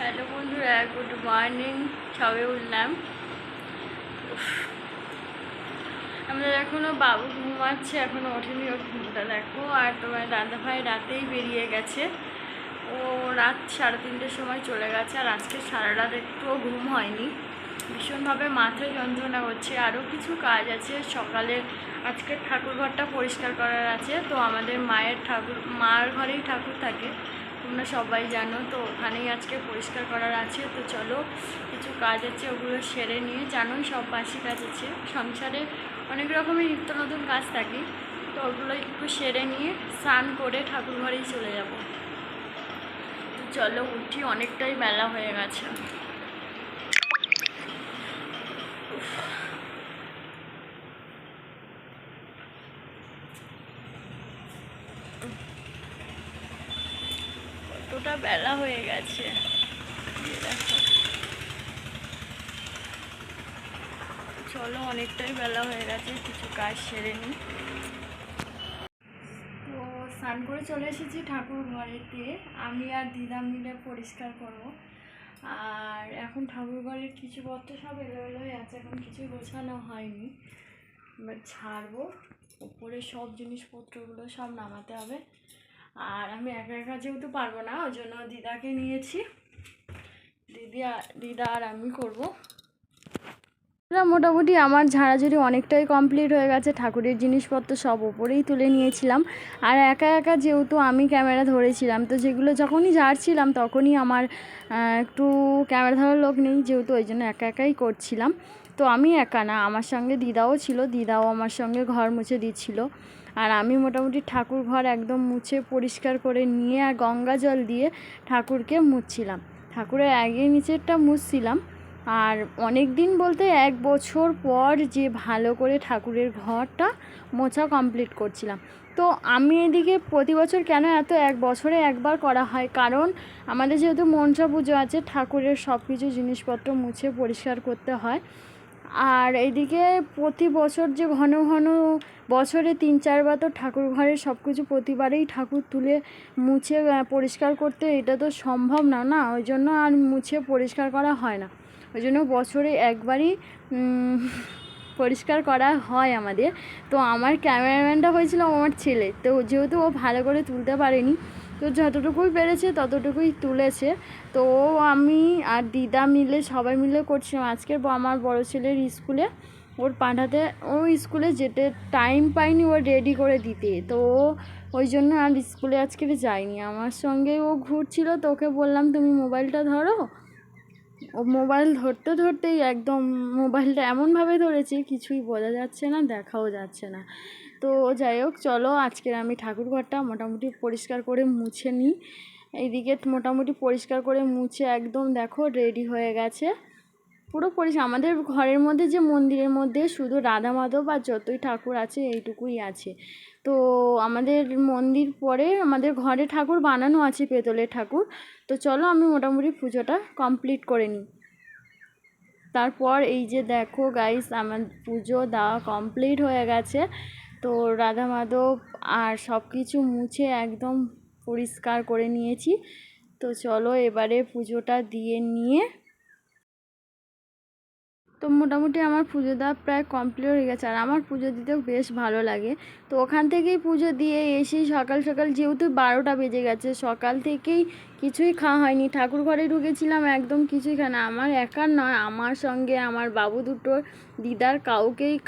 Hello বন্ধুরা, good morning. সবে উঠলাম। আমাদের এখনও বাবু ঘুমাচ্ছে, এখনও ওঠেনি। ওর ঘুমটা দেখো। আর তোমার দাদাভাই রাতেই বেরিয়ে গেছে। ও রাত 3:30টার সময় চলে গেছে। আর আজকে সারা রাত একটুও ঘুম হয়নি, ভীষণভাবে মাথায় যন্ত্রণা হচ্ছে। আরও কিছু কাজ আছে সকালে। আজকে ঠাকুরঘরটা পরিষ্কার করার আছে। তো আমাদের মার ঘরেই ঠাকুর থাকে, তোমরা সবাই জানো। তো ওখানেই আজকে পরিষ্কার করার আছে। তো চলো, কিছু কাজ আছে, ওগুলো সেরে নিয়ে, জানোই সব বাসি কাজ আছে সংসারে, অনেক রকমের নিত্য নতুন কাজ থাকে। তো ওগুলো একটু সেরে নিয়ে স্নান করে ঠাকুর ঘরেই চলে যাব। তো চলো উঠি, অনেকটাই বেলা হয়ে গেছে। কতটা বেলা হয়ে গেছে দেখো। চলো, অনেকটাই বেলা হয়ে গেছে, কিছু কাজ সেরে নিই। তো স্নান করে চলে এসেছি ঠাকুর ঘরেতে। আমি আর দিদা মিলে পরিষ্কার করব। আর এখন ঠাকুর ঘরের কিছু পত্র সব এলোমেলো হয়ে আছে, এখন কিছুই গোছানো হয়নি। এবার ছাড়বো, উপরে সব জিনিসপত্রগুলো সব নামাতে হবে। আর আমি একা একা যেহেতু পারবো না, ওই জন্য দিদাকে নিয়েছি। দিদা আর আমি করবো। মোটামুটি আমার ঝাড়াঝুড়ি অনেকটাই কমপ্লিট হয়ে গেছে। ঠাকুরের জিনিসপত্র সব ওপরেই তুলে নিয়েছিলাম। আর একা একা যেহেতু আমি ক্যামেরা ধরেছিলাম, তো যেগুলো যখনই ঝাড়ছিলাম তখনই আমার একটু ক্যামেরা ধরার লোক নেই, যেহেতু ওই জন্য একা একাই করছিলাম। তো আমি একা না, আমার সঙ্গে দিদাও ছিল, দিদাও আমার সঙ্গে ঘর মুছে দিচ্ছিল। আর আমি মোটামুটি ঠাকুর ঘর একদম মুছে পরিষ্কার করে নিয়ে আর গঙ্গা জল দিয়ে ঠাকুরকে মুছছিলাম। ঠাকুরের আগে নিচেরটা মুছছিলাম। আর অনেক দিন বলতে 1 বছর পর যে ভালো করে ঠাকুরের ঘরটা মোছা কমপ্লিট করছিলাম। তো আমি এদিকে প্রতি বছর কেন এত 1 বছরে একবার করা হয়, কারণ আমাদের যেহেতু মনসা পুজো আছে, ঠাকুরের সব কিছু জিনিসপত্র মুছে পরিষ্কার করতে হয়। আর এদিকে প্রতি বছর যে ঘন ঘন বছরে 3-4 বার তো ঠাকুর ঘরের সব কিছু প্রতিবারেই ঠাকুর তুলে মুছে পরিষ্কার করতে এটা তো সম্ভব না, ওই জন্য আর মুছে পরিষ্কার করা হয় না। ওই জন্য বছরে একবারই পরিষ্কার করা হয় আমাদের। তো আমার ক্যামেরাম্যানটা হয়েছিল আমার ছেলে, তো যেহেতু ও ভালো করে তুলতে পারেনি, তো যতটুকুই পেরেছে ততটুকুই তুলেছে। তো আমি আর দিদা মিলে সবাই মিলে করছিলাম। আজকে আমার বড় ছেলের স্কুলে ওর পাঠাতে, ও স্কুলে যেতে টাইম পাইনি ও রেডি করে দিতে, তো ওই জন্য আর স্কুলে আজকে যায়নি। আমার সঙ্গে ও ঘুরছিল, তো ওকে বললাম তুমি মোবাইলটা ধরো। ও মোবাইল ধরতে ধরতেই একদম মোবাইলটা এমনভাবে ধরেছি কিছুই বোঝা যাচ্ছে না, দেখাও যাচ্ছে না। তো যাই হোক, চলো আজকে আমি ঠাকুর ঘরটা মোটামুটি পরিষ্কার করে মুছে নিই। এইদিকে মোটামুটি পরিষ্কার করে মুছে একদম দেখো রেডি হয়ে গেছে পুরো পরিষ্কার। আমাদের ঘরের মধ্যে যে মন্দিরের মধ্যে শুধু রাধা মাধব আর যতই ঠাকুর আছে এইটুকুই আছে। তো আমাদের মন্দির পরে আমাদের ঘরে ঠাকুর বানানো আছে, পেতলের ঠাকুর। তো চলো আমি মোটামুটি পুজোটা কমপ্লিট করে নিই। তারপর এই যে দেখো গাইস, আমার পুজো দেওয়া কমপ্লিট হয়ে গেছে। তো রাধা মাধব আর সব কিছু মুছে একদম পরিষ্কার করে নিয়েছি। তো চলো এবারে পুজোটা দিয়ে নিয়ে, তো মোটামুটি আমার পুজো দেওয়া প্রায় কমপ্লিট হয়ে গেছে। আর আমার পুজো দিতেও বেশ ভালো লাগে। তো ওখান থেকেই পুজো দিয়ে এসেই সকাল সকাল, যেহেতু 12টা বেজে গেছে, সকাল থেকেই কিছুই খাওয়া হয়নি। ঠাকুর ঘরে ঢুকেছিলাম, একদম কিছুই খায় না। আমার একার নয়, আমার সঙ্গে আমার বাবু দুটোর, দিদার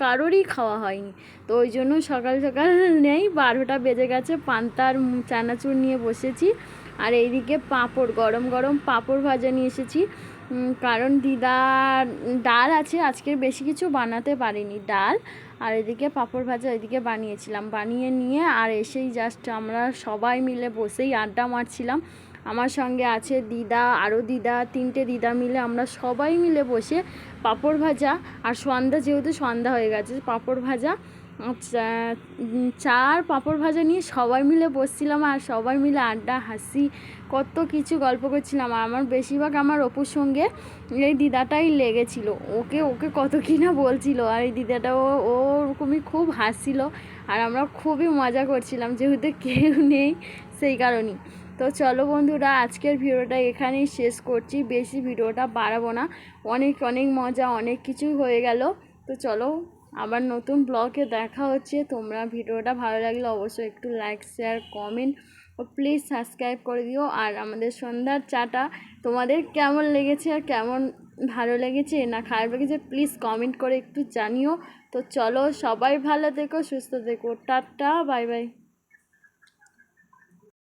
কারোরই খাওয়া হয়নি। তো ওই জন্য সকাল সকাল নেই, 12টা বেজে গেছে, পান্তার চানাচুর নিয়ে বসেছি। আর এইদিকে পাঁপড়, গরম গরম পাঁপড় ভাজা নিয়ে এসেছি। কারণ দিদার ডাল আছে, আজকের বেশি কিছু বানাতে পারিনি, ডাল আর এদিকে পাঁপড় ভাজা এদিকে বানিয়েছিলাম। বানিয়ে নিয়ে আর এসেই জাস্ট আমরা সবাই মিলে বসেই আড্ডা মারছিলাম। আমার সঙ্গে আছে দিদা, আরও দিদা, 3টে দিদা মিলে আমরা সবাই মিলে বসে পাঁপড় ভাজা আর সন্ধ্যা, যেহেতু সন্ধ্যা হয়ে গেছে, পাঁপড় ভাজা, চা আর পাঁপড় ভাজা নিয়ে সবাই মিলে বসছিলাম। আর সবাই মিলে আড্ডা হাসি কত কিছু গল্প করছিলাম। আর আমার বেশিরভাগ আমার অপুর সঙ্গে এই দিদাটাই লেগেছিল, ওকে কত কি না বলছিল। আর এই দিদাটাও ওরকমই খুব হাসছিল। আর আমরা খুবই মজা করছিলাম, যেহেতু কেউ নেই সেই কারণেই। তো তো চলো বন্ধুরা, আজকের ভিডিওটা এখানেই শেষ করছি, বেশি ভিডিওটা বাড়াবো না। অনেক অনেক মজা, অনেক কিছু হয়ে গেল। তো চলো, আবার নতুন ব্লগে দেখা হচ্ছে। তোমরা ভিডিওটা ভালো লাগলে অবশ্যই একটু লাইক, শেয়ার, কমেন্ট ও প্লিজ সাবস্ক্রাইব করে দিও। আর আমাদের সন্ধ্যার চাটা তোমাদের কেমন লেগেছে আর কেমন ভালো লেগেছে না খারাপ লেগেছে প্লিজ কমেন্ট করে একটু জানিও। তো চলো, সবাই ভালো থেকো, সুস্থ থেকো, টাটা, বাই বাই।